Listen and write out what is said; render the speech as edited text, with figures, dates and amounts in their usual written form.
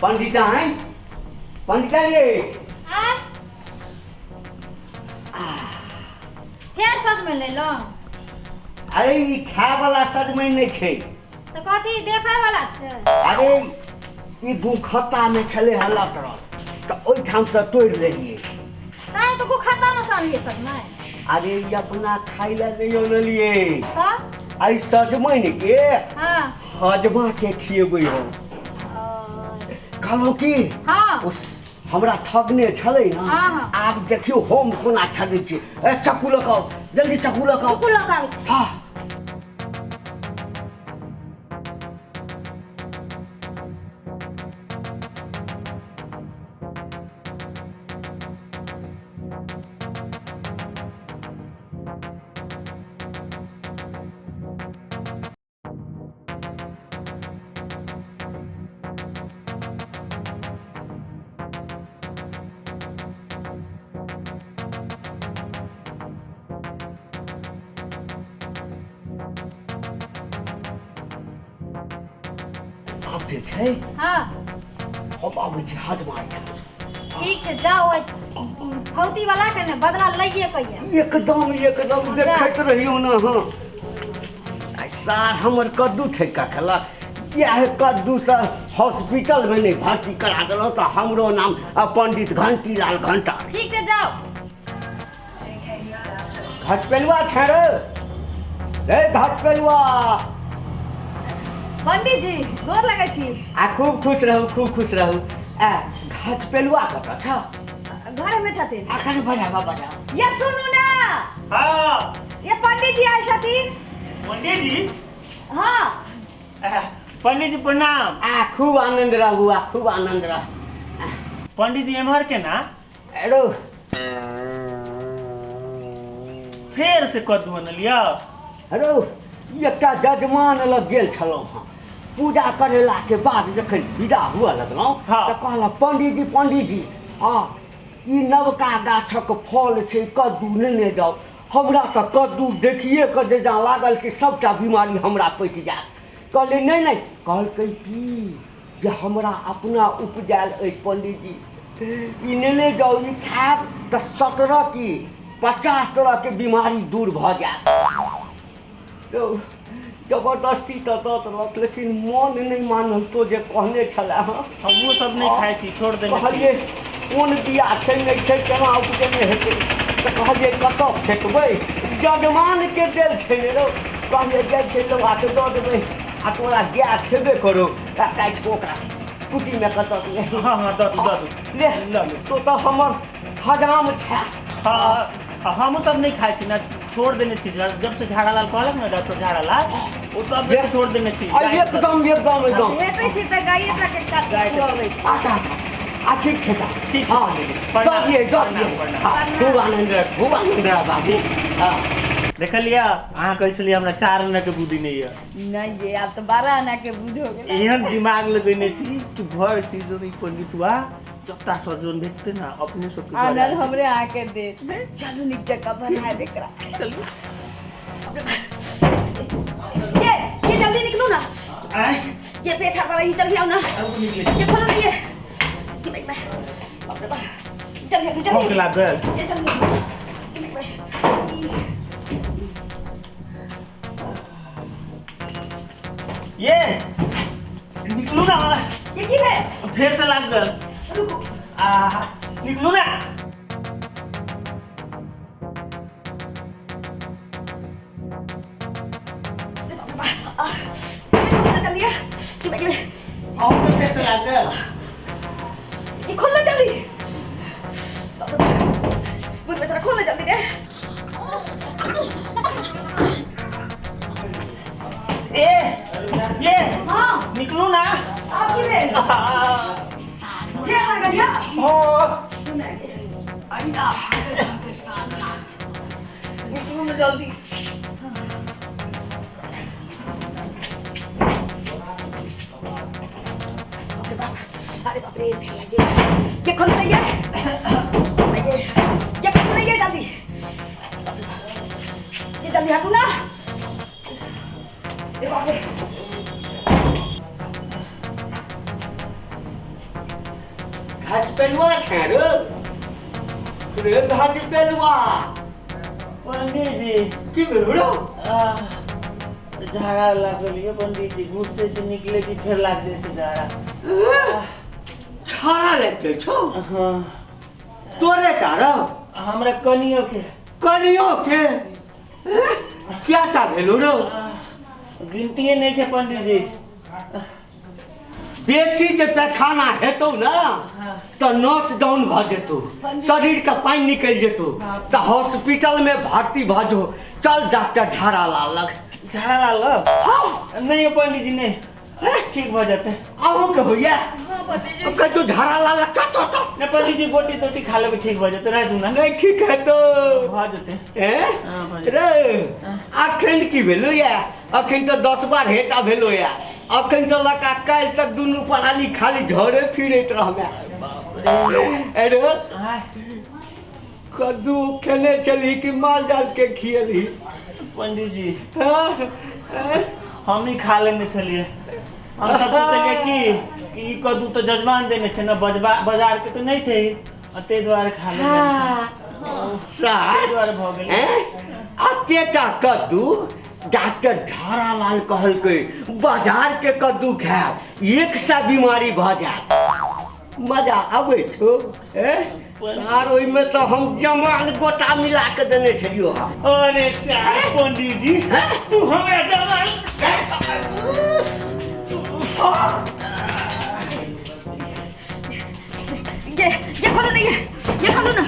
पंडिता हैं पंडिता रे फेर सजमनि ले लो। अरे ई खाए वाला सजमनि नहीं छे तो कथी देखे वाला छे? अरे ई गुखत्ता में छले हल्ला तरल तो ओई ठाम से तोड़ लेलिए। काहे तो गुखत्ता में सालिए सजमनि? अरे ई अपना खाइला नहीं ओनलिए तो आई सजमनि के हां हजमा के खिएबै हो। कहलो की हां उस हमरा ठगने छले ना। हाँ। आब देखियो हम कोना ठगै छी। ए चक्कू लगाओ जल्दी चक्कू लगाओ। चक्कू लगाओ। हां अब जे छै हां हम आबै छी हजमा के। ठीक छै जाओ फौती वाला के ने बदला लइए कहिए। एकदम देखैत रहियो ना। हां ऐसा हमर कद्दू ठेका खेला यह कद्दू से हॉस्पिटल में नहीं भर्ती करा देलो तो हमरो नाम पंडित घंटीलाल घंटा। ठीक से जाओ। घट पेलुआ छे रे घट पेलुआ। पंडित जी गोर लगे छी। आ खूब खुश रहू। आ घट पेलुआ कत छ? घर में छथिन। अखन बजावा बजा। ये सुनू ना। हां ये पंडित जी आयल छथिन। पंडित जी? हां पंडित जी प्रणाम। खूब आनंद रहू खूब आनंद रह। पंडित जी एमहर के ना एरो फेर से कद्दू अनलिया। अरे एकटा जजमान लग गेल छलौं हां पूजा करेला के बाद जखन विदा हुआ लगलौं हाँ। तो कहलक पंडित जी ई नवका गाछक फल छै कद्दू नेने जाओ। हमरा तो कद्दू देखिए के जे जा लागल कि सबटा बीमारी हमरा पटि जायत। कहले नहीं कहलकै की जे हमरा अपना उपजायल अछि पंडित जी ई नेने जाओ ई खायब तो 17 की 50 तरह के बीमारी दूर भ जायत। जबरदस्ती तो दत लेकिन मन नहीं मानल तो जे कहने छला। हाँ हमहू सब नहीं खाए छी छोड़ देने छी। कहलिए कोन बिया छै नहीं छै केना उपजेने हेतै तो कहलिए कतऽ फेकबै जजमान के देल छै ने रो। कहलिए जाइ छै लोग आके दऽ देबै आ तोरा गाय छेबे करो आ काटि के ओकरा कुटी में कतऽ दिए। हां दऽ ले तो हमर हजाम छै। हां हमहू सब नहीं खाए छी ना छोड़ देने छी। जब से झाड़ालाल कहलक ना डॉक्टर झाड़ालाल ओ तब से छोड़ देने छी। एकदम भेटै छै त गाये टा के काट के खुआबै छी। अच्छा ठीक छै ता ठीक हां छै। दऽ दिए खूब आनंद रह बाबू। हां देखलिया अहाँ कहै छलिए हमरा 4 आना के बुद्धि नहीं है। नहीं ये अब तो 12 आना के बुद्धि हो गेल। एहन दिमाग लगेने छी कि भर सीजन ई पंडितवा जत्ता सजन भेटते ना अपने सब के आनर हमरे आके दे। चलो निक जगह बनाए एकरा। चलिए ये जल्दी निकलो ना। ये पेट वाला ही जल्दी आओ ना। ये खोलो ना ये बाप रे बाप जल्दी भूख लागल। ये जल्दी ये निकलू ना। ये की है फिर से लागल। रुको निकलू ना। जल्दी और फिर से लागल। ये खोलना जल्दी। मुझे बेचारा खोलना जल्दी दे। ये हाँ निकलू ना। आप की रे फिर लगा दिया। निकलू ना जल्दी। अरे बाप रे ये खोल रही है। ये खोल रही है जल्दी। ये जल्दी हटो ना। ये बाप रे घाट पेलुआ है रे घाट पेलुआ पंडित जी की भेलो झाड़ा लागल ये पंडित जी गुस्से से निकले जी फिर लाग दे से झाड़ा छाड़ा लेके छो हाँ तोरे कारो हमरा कनियो के क्या टा भेलो रो गिनती नहीं छे पंडित जी बेसी जे पैखाना हेतौ ना तो नस डाउन भ जेतौ शरीर का पानी निकल जेतौ तो हॉस्पिटल में भर्ती भ जो चल डॉक्टर झाड़ा लालक झाड़ा लाल नहीं पंडित जी नहीं ठीक हो जाते आओ के होया हाँ पंडित जी कह तो झाड़ा लालक तो ना पंडित जी गोटी तोटी खा लेबे ठीक हो जाते राजू ना नहीं ठीक है तो हो जाते रे अखन की भेलो या अखन तो 10 बार हेटा भेलो या अखन से लका काल तक दुनू परानी खाली झरे फिरत रहमे अरे कद्दू खेने चली कि माल डाल के खियली पंडित जी हम ही खा लेने चलिए हम सब सोचलिए कि ई कद्दू तो जजमान देने से ना बाजार के तो नहीं चाहिए ते द्वारा खा लेने सार द्वारा भ गेल अतेटा कद्दू डॉक्टर झाड़ा लाल कहल के बाजार के कद्दू खाएब एक सा बीमारी भ जाए मजा आवे छो सार ओइ में तो हम जमान गोटा मिला के देने छलियो अरे सार पंडित जी तू हमरा जमान ये खोलो नहीं ये खोलो ना